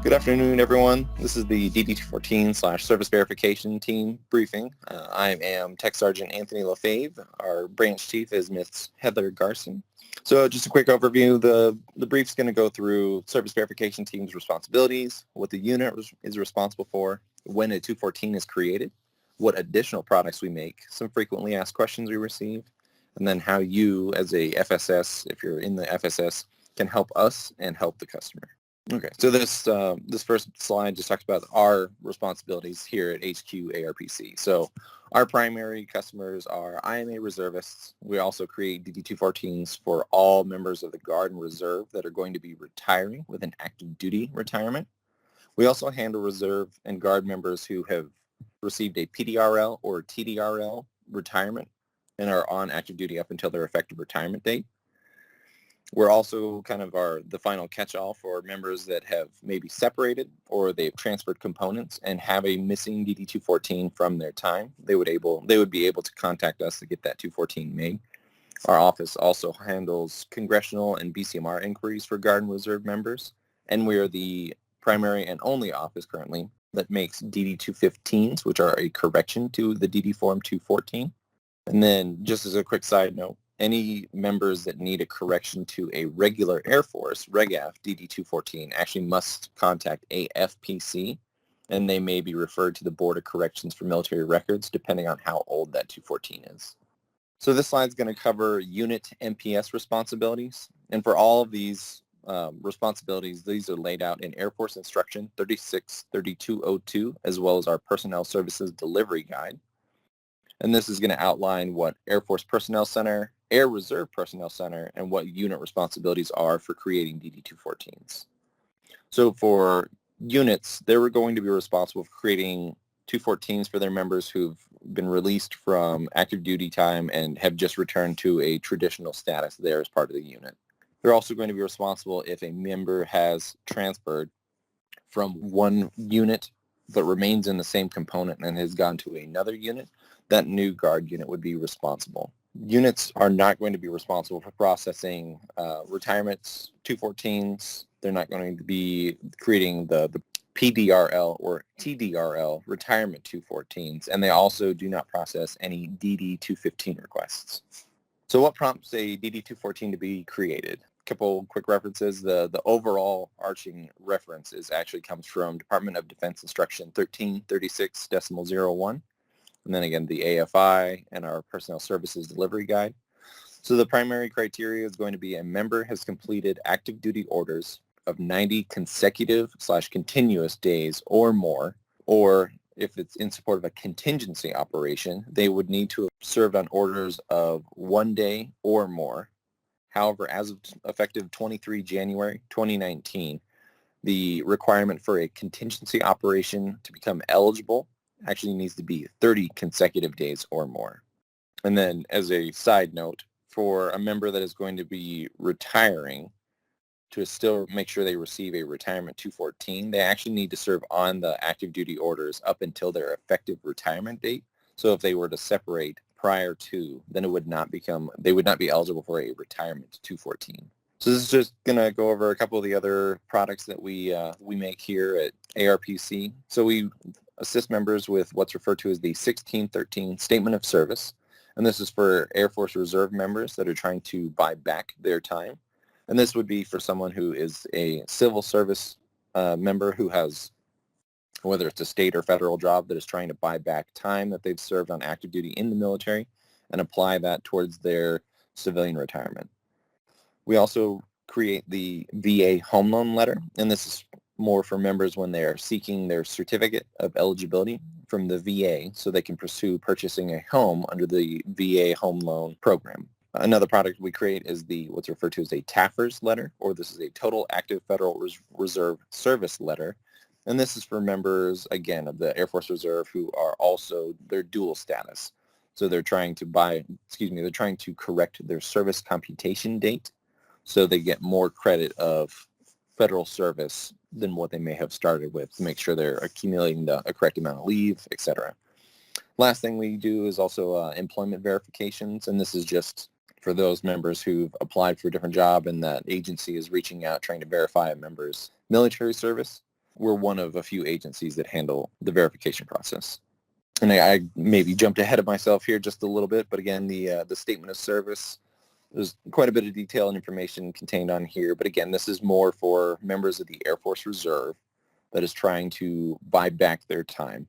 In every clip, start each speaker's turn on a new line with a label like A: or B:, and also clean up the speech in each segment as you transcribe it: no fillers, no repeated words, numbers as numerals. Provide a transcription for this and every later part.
A: Good afternoon, everyone. This is the DD214/Service Verification Team briefing. I am Tech Sergeant Anthony LaFave. Our branch chief is Ms. Heather Garson. So just a quick overview. The brief's going to go through Service Verification Team's responsibilities, what the unit is responsible for, when a 214 is created, what additional products we make, some frequently asked questions we receive, and then how you, as a FSS, if you're in the FSS, can help us and help the customer. Okay, so this first slide just talks about our responsibilities here at HQ ARPC. So our primary customers are IMA reservists. We also create DD214s for all members of the Guard and Reserve that are going to be retiring with an active duty retirement. We also handle Reserve and Guard members who have received a PDRL or TDRL retirement and are on active duty up until their effective retirement date. We're also kind of the final catch-all for members that have maybe separated or they've transferred components and have a missing DD214 from their time. They would be able to contact us to get that 214 made. Our office also handles congressional and BCMR inquiries for Guard and Reserve members, and we are the primary and only office currently that makes DD215s, which are a correction to the DD Form 214. And then just as a quick side note, any members that need a correction to a regular Air Force RegAF DD214 actually must contact AFPC, and they may be referred to the Board of Corrections for Military Records depending on how old that 214 is. So this slide is going to cover unit MPS responsibilities, and for all of these responsibilities, these are laid out in Air Force Instruction 363202 as well as our Personnel Services Delivery Guide. And this is going to outline what Air Force Personnel Center, Air Reserve Personnel Center, and what unit responsibilities are for creating DD214s. So for units, they were going to be responsible for creating 214s for their members who've been released from active duty time and have just returned to a traditional status there as part of the unit. They're also going to be responsible if a member has transferred from one unit but remains in the same component and has gone to another unit. That new Guard unit would be responsible. Units are not going to be responsible for processing retirements, 214s. They're not going to be creating the PDRL or TDRL retirement 214s, and they also do not process any DD215 requests. So what prompts a DD214 to be created? A couple quick references. The overall arching reference actually comes from Department of Defense Instruction 1336.01. And then again, the AFI and our Personnel Services Delivery Guide. So the primary criteria is going to be a member has completed active duty orders of 90 consecutive/continuous days or more, or if it's in support of a contingency operation, they would need to have served on orders of 1 day or more. However, as of effective 23 January 2019, the requirement for a contingency operation to become eligible actually needs to be 30 consecutive days or more. And then as a side note, for a member that is going to be retiring, to still make sure they receive a retirement 214, they actually need to serve on the active duty orders up until their effective retirement date. So if they were to separate prior to, then they would not be eligible for a retirement 214. So this is just going to go over a couple of the other products that we make here at ARPC. So we assist members with what's referred to as the 1613 Statement of Service. And this is for Air Force Reserve members that are trying to buy back their time. And this would be for someone who is a civil service member who has, whether it's a state or federal job, that is trying to buy back time that they've served on active duty in the military and apply that towards their civilian retirement. We also create the VA home loan letter, and this is more for members when they are seeking their certificate of eligibility from the VA so they can pursue purchasing a home under the VA home loan program. Another product we create is what's referred to as a TAFRS letter, or this is a Total Active Federal Reserve Service letter. And this is for members, again, of the Air Force Reserve who are also their dual status. So they're trying to correct their service computation date so they get more credit of federal service than what they may have started with to make sure they're accumulating the correct amount of leave, etc. Last thing we do is also employment verifications, and this is just for those members who've applied for a different job and that agency is reaching out trying to verify a member's military service. we're one of a few agencies that handle the verification process. And I maybe jumped ahead of myself here just a little bit, but again, the statement of service, there's quite a bit of detail and information contained on here. But again, this is more for members of the Air Force Reserve that is trying to buy back their time.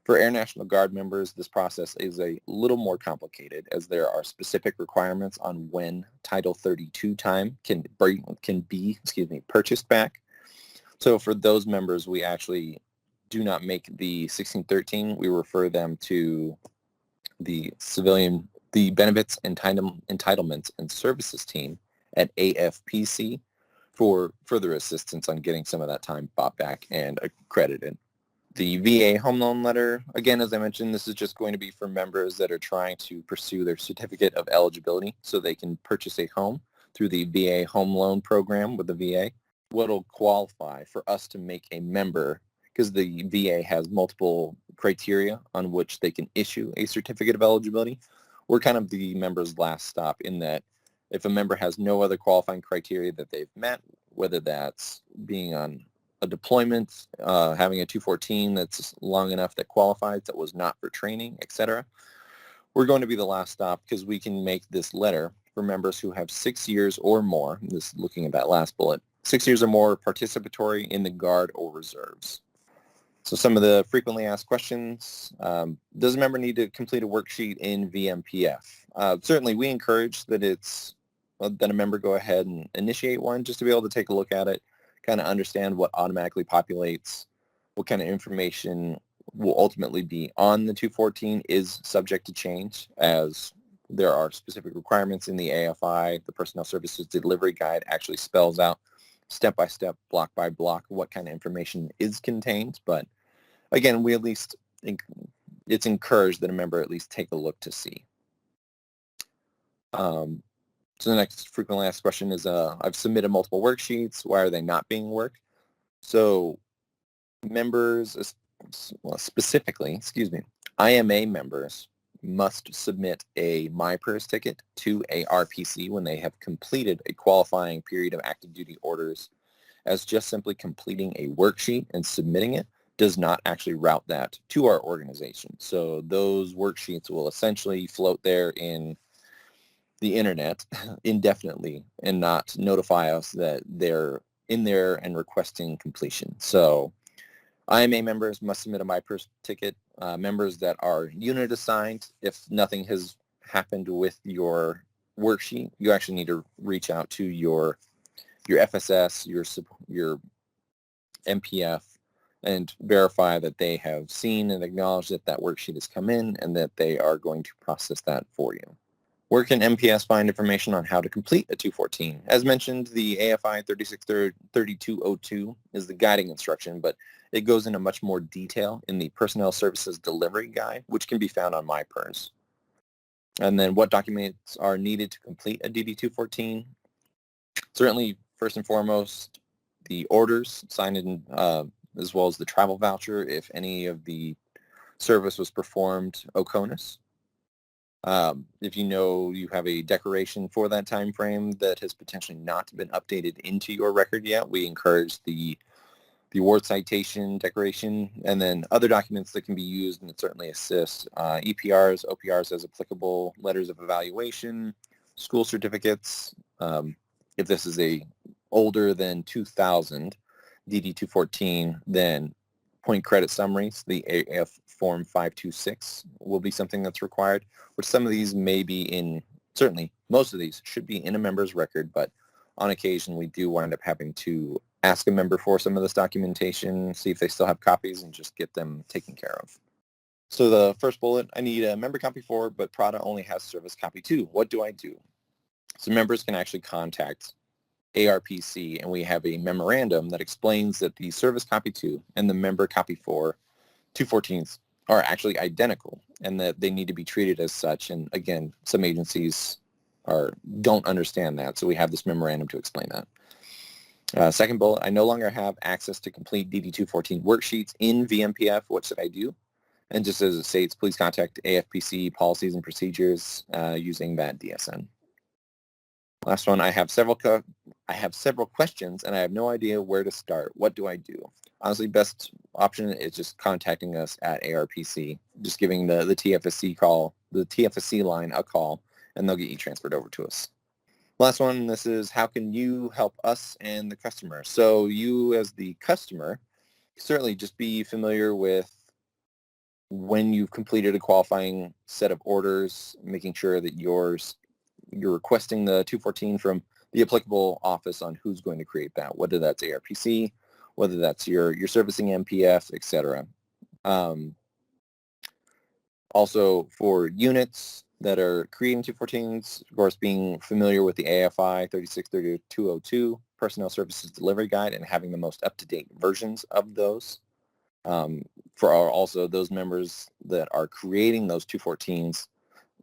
A: For Air National Guard members, this process is a little more complicated as there are specific requirements on when Title 32 time can be purchased back. So for those members, we actually do not make the 1613. We refer them to the Benefits, Entitlements, and Services team at AFPC for further assistance on getting some of that time bought back and accredited. The VA home loan letter, again, as I mentioned, this is just going to be for members that are trying to pursue their certificate of eligibility so they can purchase a home through the VA home loan program with the VA. What'll qualify for us to make a member, because the VA has multiple criteria on which they can issue a certificate of eligibility. We're kind of the member's last stop in that if a member has no other qualifying criteria that they've met, whether that's being on a deployment, having a 214 that's long enough that qualifies, that was not for training, etc. We're going to be the last stop because we can make this letter for members who have 6 years or more, this looking at that last bullet, 6 years or more participatory in the Guard or Reserves. So some of the frequently asked questions, does a member need to complete a worksheet in VMPF? Certainly we encourage that that a member go ahead and initiate one just to be able to take a look at it, kind of understand what automatically populates, what kind of information will ultimately be on the 214 is subject to change as there are specific requirements in the AFI. The Personnel Services Delivery Guide actually spells out step by step, block by block, what kind of information is contained. But again, we at least it's encouraged that a member at least take a look to see. So the next frequently asked question is, I've submitted multiple worksheets. Why are they not being worked? So members, well, specifically, IMA members must submit a MyPERS ticket to ARPC when they have completed a qualifying period of active duty orders, as just simply completing a worksheet and submitting it does not actually route that to our organization. So those worksheets will essentially float there in the internet indefinitely and not notify us that they're in there and requesting completion. So IMA members must submit a MyPERS ticket. Members that are unit assigned, if nothing has happened with your worksheet, you actually need to reach out to your FSS, your MPF, and verify that they have seen and acknowledged that that worksheet has come in and that they are going to process that for you. Where can MPS find information on how to complete a 214? As mentioned, the AFI 363202 is the guiding instruction, but it goes into much more detail in the Personnel Services Delivery Guide, which can be found on MyPERS. And then what documents are needed to complete a DD214? Certainly, first and foremost, the orders signed in, as well as the travel voucher if any of the service was performed OCONUS. If you know you have a declaration for that time frame that has potentially not been updated into your record yet, we encourage the award citation declaration, and then other documents that can be used and that certainly assist, EPRs, OPRs as applicable, letters of evaluation, school certificates. If this is a older than 2000 DD214, then point credit summaries, the AF Form 526 will be something that's required, which some of these may be certainly most of these should be in a member's record, but on occasion we do wind up having to ask a member for some of this documentation, see if they still have copies, and just get them taken care of. So the first bullet, I need a member copy 4, but Prada only has service copy 2. What do I do? So members can actually contact ARPC, and we have a memorandum that explains that the service copy 2 and the member copy 4 214s are actually identical and that they need to be treated as such. And again, some agencies don't understand that, so we have this memorandum to explain that. Second bullet, I no longer have access to complete DD214 worksheets in VMPF. What should I do? And just as it states, please contact AFPC policies and procedures using that DSN. Last one, I have several questions and I have no idea where to start. What do I do? honestly, best option is just contacting us at ARPC, just giving the TFSC line a call, and they'll get you transferred over to us. Last one, this is how can you help us and the customer? So you as the customer, certainly just be familiar with when you've completed a qualifying set of orders, making sure that you're requesting the 214 from the applicable office on who's going to create that, whether that's ARPC, whether that's your servicing MPF, etc. Also, for units that are creating 214s, of course, being familiar with the AFI 363202 Personnel Services Delivery Guide and having the most up-to-date versions of those. Also those members that are creating those 214s,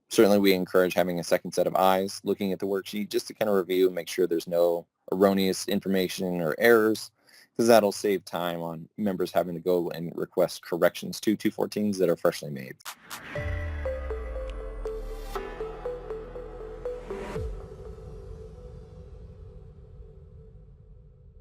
A: certainly we encourage having a second set of eyes looking at the worksheet just to kind of review and make sure there's no erroneous information or errors, because that'll save time on members having to go and request corrections to 214s that are freshly made.